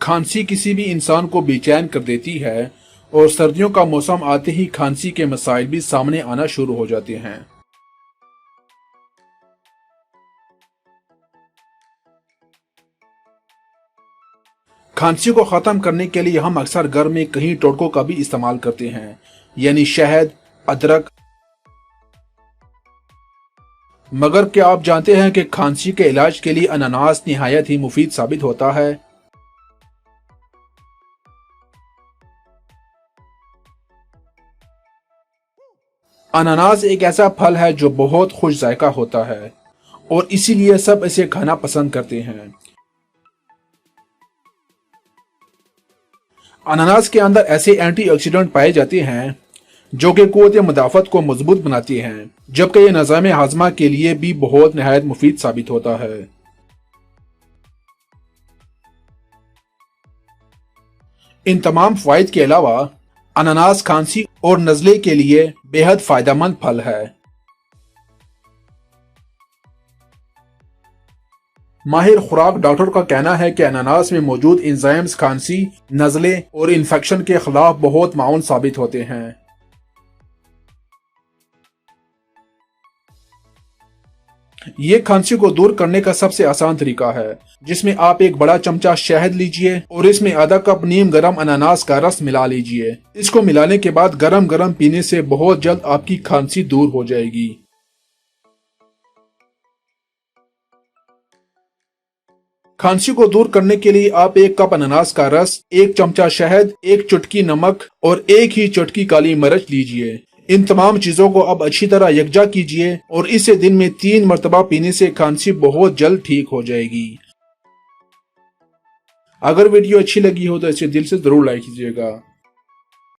کھانسی کسی بھی انسان کو بے چین کر دیتی ہے اور سردیوں کا موسم آتے ہی کھانسی کے مسائل بھی سامنے آنا شروع ہو جاتے ہیں۔ کھانسی کو ختم کرنے کے لیے ہم اکثر گھر میں کئی ٹوٹکوں کا بھی استعمال کرتے ہیں، یعنی شہد، ادرک۔ مگر کیا آپ جانتے ہیں کہ کھانسی کے علاج کے لیے اناناس نہایت ہی مفید ثابت ہوتا ہے؟ اناناس ایک ایسا پھل ہے جو بہت خوش ذائقہ ہوتا ہے اور اسی لیے سب اسے کھانا پسند کرتے ہیں۔ اناناس کے اندر ایسے اینٹی آکسیڈنٹ پائے جاتے ہیں جو کہ قوت مدافعت کو مضبوط بناتی ہیں، جبکہ یہ نظام ہاضمہ کے لیے بھی بہت نہایت مفید ثابت ہوتا ہے۔ ان تمام فوائد کے علاوہ اناناس کھانسی اور نزلے کے لیے بے حد فائدہ مند پھل ہے۔ ماہر خوراک ڈاکٹر کا کہنا ہے کہ اناناس میں موجود انزائمز کھانسی، نزلے اور انفیکشن کے خلاف بہت معاون ثابت ہوتے ہیں۔ یہ کھانسی کو دور کرنے کا سب سے آسان طریقہ ہے، جس میں آپ ایک بڑا چمچہ شہد لیجئے اور اس میں آدھا کپ نیم گرم اناناس کا رس ملا لیجئے۔ اس کو ملانے کے بعد گرم گرم پینے سے بہت جلد آپ کی کھانسی دور ہو جائے گی۔ کھانسی کو دور کرنے کے لیے آپ ایک کپ اناناس کا رس، ایک چمچہ شہد، ایک چٹکی نمک اور ایک ہی چٹکی کالی مرچ لیجئے۔ ان تمام چیزوں کو اب اچھی طرح یکجا کیجئے اور اسے دن میں 3 مرتبہ پینے سے کھانسی بہت جلد ٹھیک ہو جائے گی۔ اگر ویڈیو اچھی لگی ہو تو اسے دل سے ضرور لائک کیجئے گا۔